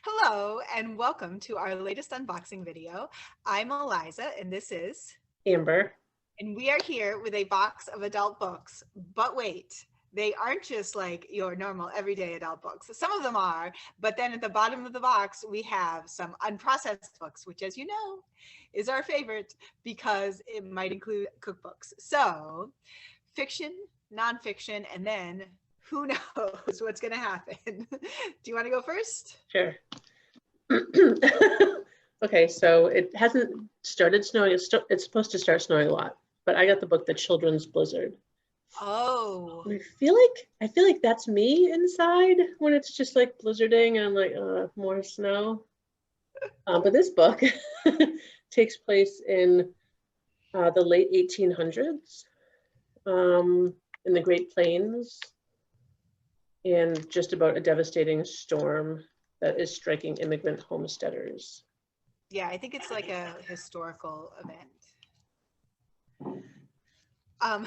Hello and welcome to our latest unboxing video. I'm Eliza and this is, Amber. and we are here with a box of adult books. But wait, they aren't just like your normal everyday adult books. Some of them are, but then at the bottom of the box, we have some unprocessed books, which as you know, is our favorite because it might include cookbooks. So fiction, nonfiction, and then who knows what's going to happen. Do you want to go first? Sure. Okay, so it hasn't started snowing. It's supposed to start snowing a lot, but I got the book, The Children's Blizzard. Oh, And I feel like that's me inside when it's just like blizzarding and I'm like, more snow. But this book takes place in the late 1800s, in the Great Plains, and just about a devastating storm that is striking immigrant homesteaders. yeah, I think it's like a historical event. Um,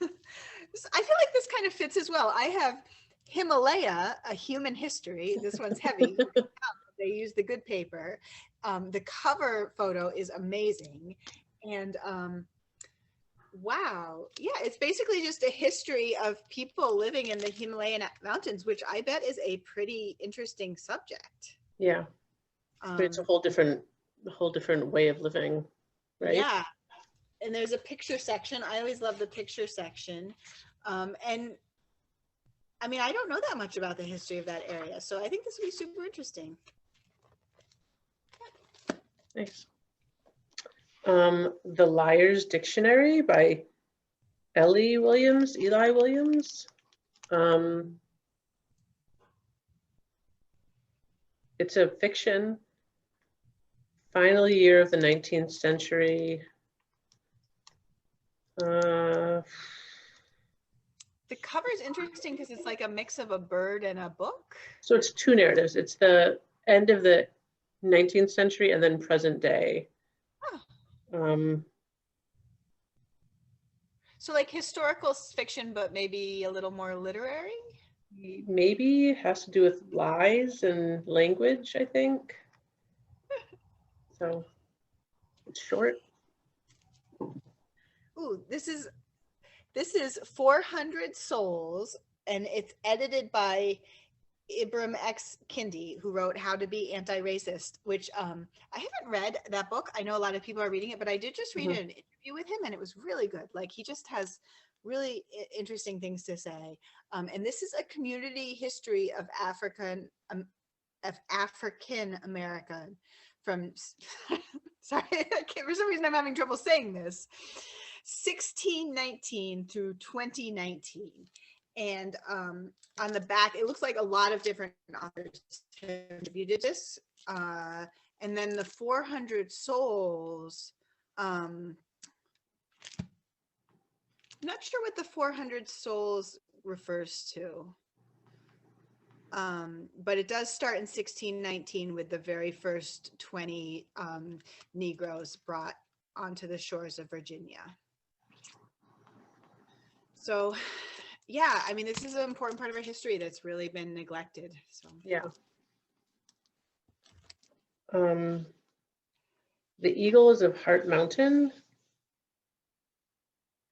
I feel like this kind of fits as well. I have Himalaya, A Human History. This one's heavy. They use the good paper. The cover photo is amazing. And wow, yeah, it's basically just a history of people living in the Himalayan mountains, which I bet is a pretty interesting subject. Yeah, but it's a whole different way of living, right? Yeah, and there's a picture section. I always love the picture section. And I mean, I don't know that much about the history of that area, so I think this would be super interesting. Nice. The Liar's Dictionary by Eli Williams. It's a fiction. Final year of the 19th century. The cover is interesting because it's like a mix of a bird and a book. So it's two narratives. It's the end of the 19th century and then present day. Oh. So like historical fiction, but maybe a little more literary? Maybe has to do with lies and language, I think. So it's short. Ooh, this is 400 Souls, and it's edited by Ibram X. Kendi, who wrote How to Be Anti-Racist, which I haven't read that book. I know a lot of people are reading it, but I did just read an interview with him, and it was really good. Like, he just has really interesting things to say. And this is a community history of African American from sorry, for some reason I'm having trouble saying this, 1619 through 2019. And on the back, it looks like a lot of different authors contributed this. And then the 400 Souls, I'm not sure what the 400 Souls refers to. But it does start in 1619 with the very first 20 Negroes brought onto the shores of Virginia. So, yeah, I mean, this is an important part of our history that's really been neglected. So yeah. The Eagles of Heart Mountain.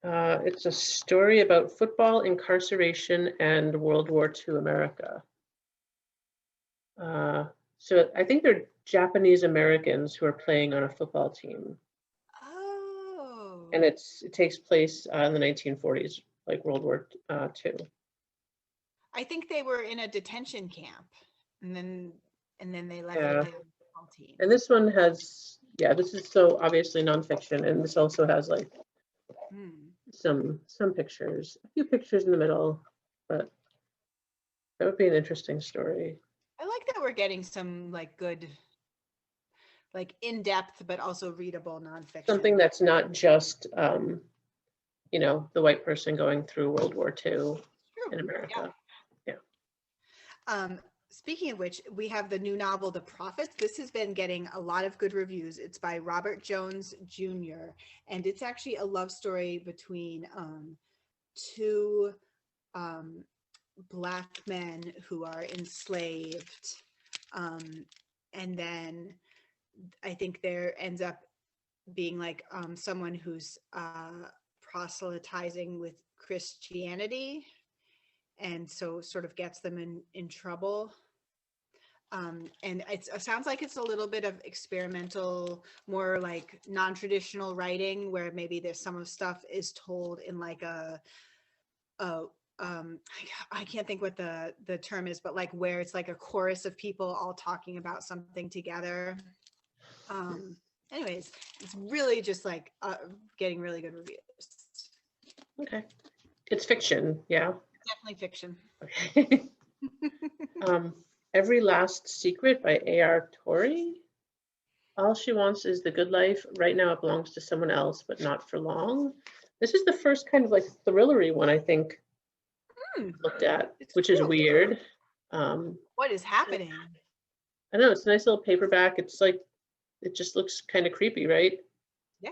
It's a story about football, incarceration, and World War II America. So I think they're Japanese Americans who are playing on a football team. Oh. And it takes place in the 1940s, like World War II. I think they were in a detention camp, and then they left Yeah. the football team. And this one has, yeah, this is so obviously nonfiction, and this also has like some pictures, a few pictures in the middle, but that would be an interesting story. I like that we're getting some like good, like in-depth, but also readable nonfiction. Something that's not just, you know, the white person going through World War II in America. Yeah. Speaking of which, we have the new novel, The Prophets. This has been getting a lot of good reviews. It's by Robert Jones Jr. And it's actually a love story between two Black men who are enslaved And then I think there ends up being like someone who's proselytizing with Christianity, and so sort of gets them in trouble. And it sounds like it's a little bit of experimental, more like non-traditional writing, where maybe there's some of stuff is told in like I can't think what the term is, but like where it's like a chorus of people all talking about something together. Anyways, it's really just like getting really good reviews. Okay. It's fiction, yeah. Definitely fiction. Okay. Every Last Secret by A.R. Torrey. All she wants is the good life. Right now it belongs to someone else, but not for long. This is the first kind of like thrillery one I think looked at, which is weird. What is happening? I know, it's a nice little paperback. It's like, it just looks kind of creepy, right? Yeah.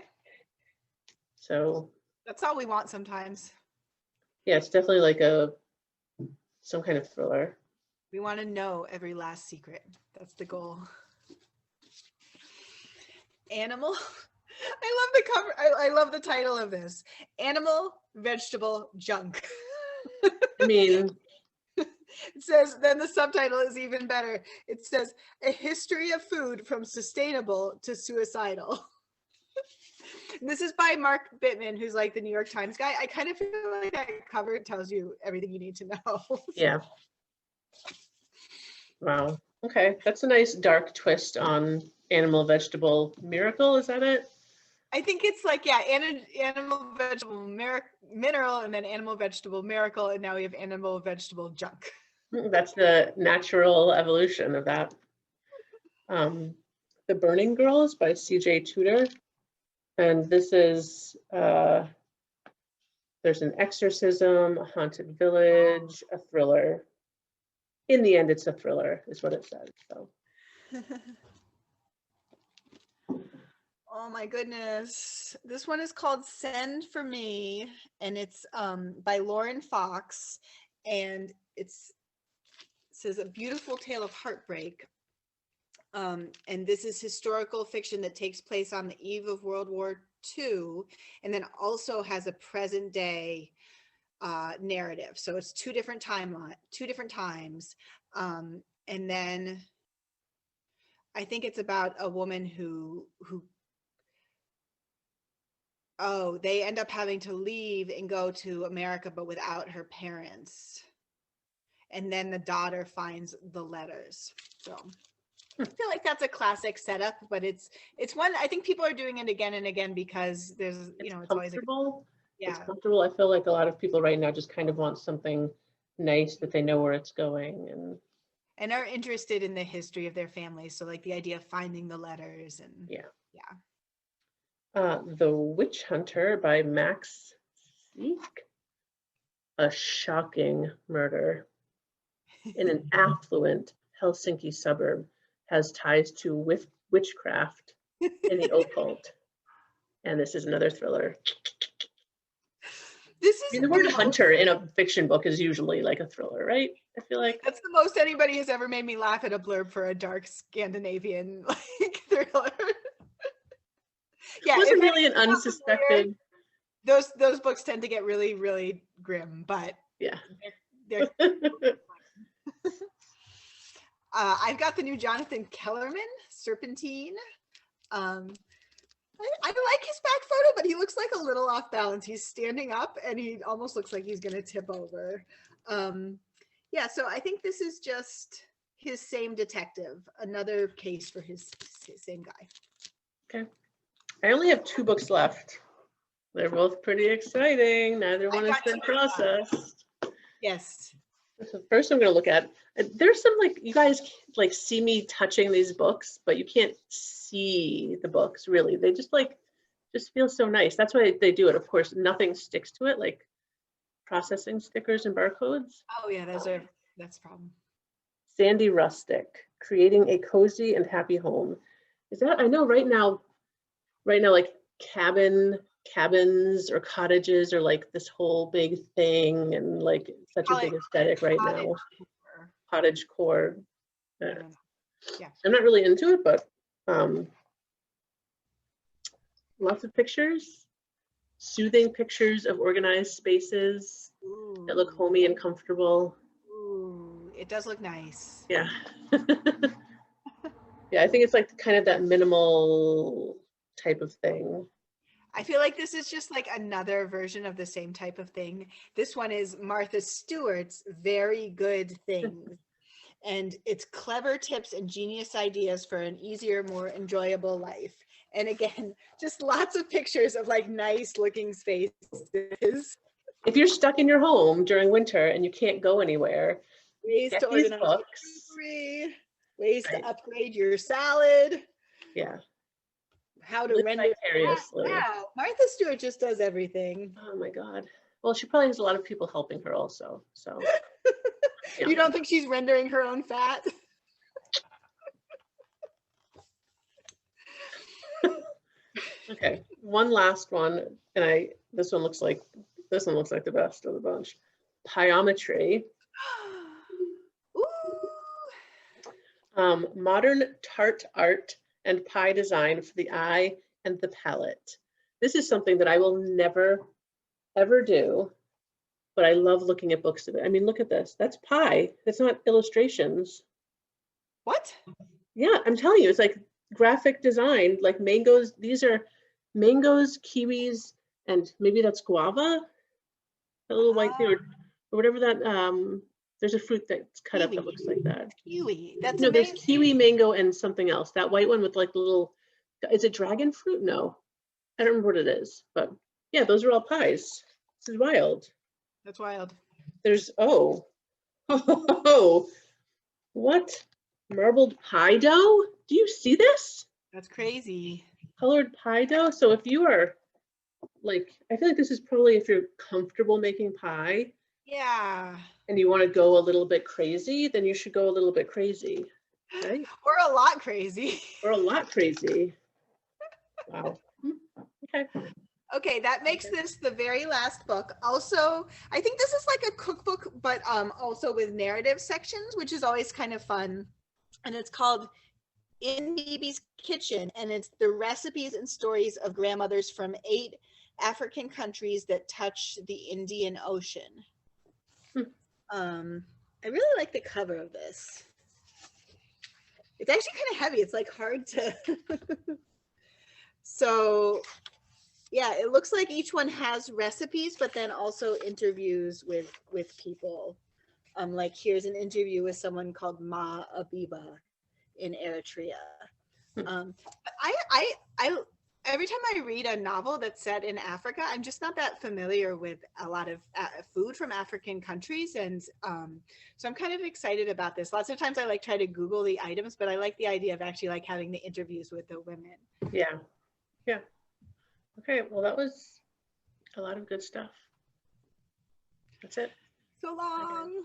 So that's all we want sometimes. Yeah, it's definitely like some kind of thriller. We want to know every last secret. That's the goal. Animal. I love the cover. I love the title of this. Animal, vegetable, junk. I mean, it says, then the subtitle is even better. It says, a history of food from sustainable to suicidal. This is by Mark Bittman, who's like the New York Times guy. I kind of feel like that cover tells you everything you need to know. Yeah. Wow. Okay. That's a nice dark twist on animal, vegetable, miracle. Is that it? I think it's like, yeah, animal, vegetable, mineral, and then animal, vegetable, miracle. And now we have animal, vegetable, junk. That's the natural evolution of that. The Burning Girls by C.J. Tudor. And this is, there's an exorcism, a haunted village, a thriller. In the end, it's a thriller, is what it says. So. Oh my goodness. This one is called Send for Me, and it's by Lauren Fox, and it says a beautiful tale of heartbreak. And this is historical fiction that takes place on the eve of World War II, and then also has a present day narrative. So it's two different times. And then I think it's about a woman who they end up having to leave and go to America, but without her parents. And then the daughter finds the letters. So I feel like that's a classic setup, but it's one I think people are doing it again and again because there's, you know, it's always comfortable. Yeah. It's comfortable. I feel like a lot of people right now just kind of want something nice that they know where it's going and are interested in the history of their family. So like the idea of finding the letters and yeah. Yeah. The Witch Hunter by Max Seek. A shocking murder in an affluent Helsinki suburb has ties to witchcraft in the occult. And this is another thriller. This is I mean, the word hunter in a fiction book is usually like a thriller, right? I feel like that's the most anybody has ever made me laugh at a blurb for a dark Scandinavian like thriller. Yeah, it wasn't really an unsuspected. Those books tend to get really, really grim, but yeah. they're I've got the new Jonathan Kellerman, Serpentine. I like his back photo, but he looks like a little off balance. He's standing up and he almost looks like he's going to tip over. Yeah, so I think this is just his same detective, another case for his same guy. Okay. I only have 2 books left. They're both pretty exciting. Neither one has been processed. Yes. So first I'm going to look at, there's some like, you guys like see me touching these books, but you can't see the books really. They just feel so nice. That's why they do it. Of course, nothing sticks to it, like processing stickers and barcodes. Oh yeah, that's a problem. Sandy Rustic, Creating a Cozy and Happy Home. Is that, I know right now, like cabins or cottages are like this whole big thing and like such a big aesthetic right now. Cottage core. Yeah. I'm not really into it, but lots of pictures, soothing pictures of organized spaces that look homey and comfortable. Ooh, it does look nice. Yeah. Yeah, I think it's like kind of that minimal type of thing. I feel like this is just like another version of the same type of thing. This one is Martha Stewart's Very Good Things. And it's clever tips and genius ideas for an easier, more enjoyable life. And again, just lots of pictures of like nice looking spaces. If you're stuck in your home during winter and you can't go anywhere, Ways get to these organize books. your ways Right. to upgrade your salad. Yeah. How to Live render. vicariously. Wow, Martha Stewart just does everything. Oh my God. Well, she probably has a lot of people helping her also. So yeah. You don't think she's rendering her own fat? Okay, one last one, and this one looks like the best of the bunch. Pyometry. Modern tart art and pie design for the eye and the palate. This is something that I will never, ever do, but I love looking at books of it. I mean, look at this. That's pie. That's not illustrations. What? Yeah, I'm telling you, it's like graphic design, like mangoes. These are mangoes, kiwis, and maybe that's guava, a little white thing, or whatever that. There's a fruit that's cut up that looks like that. Kiwi. That's No, amazing. there's kiwi, mango, and something else. That white one with like the little. Is it dragon fruit? No, I don't remember what it is. But yeah, those are all pies. This is wild. That's wild. There's what? Marbled pie dough? Do you see this? That's crazy. Colored pie dough. So if you are like, I feel like this is probably if you're comfortable making pie. Yeah. And you want to go a little bit crazy, then you should go a little bit crazy, right? Or a lot crazy. Or a lot crazy. Wow. Okay. Okay, that makes this the very last book. Also, I think this is like a cookbook, but also with narrative sections, which is always kind of fun. And it's called In Baby's Kitchen, and it's the recipes and stories of grandmothers from 8 African countries that touch the Indian Ocean. I really like the cover of this. It's actually kind of heavy. It's like hard to. So yeah, it looks like each one has recipes, but then also interviews with people. Like here's an interview with someone called Ma Abiba in Eritrea. But I every time I read a novel that's set in Africa, I'm just not that familiar with a lot of food from African countries, and so I'm kind of excited about this. Lots of times I like try to Google the items, but I like the idea of actually like having the interviews with the women. Yeah. Yeah. Okay, well, that was a lot of good stuff. That's it. So long.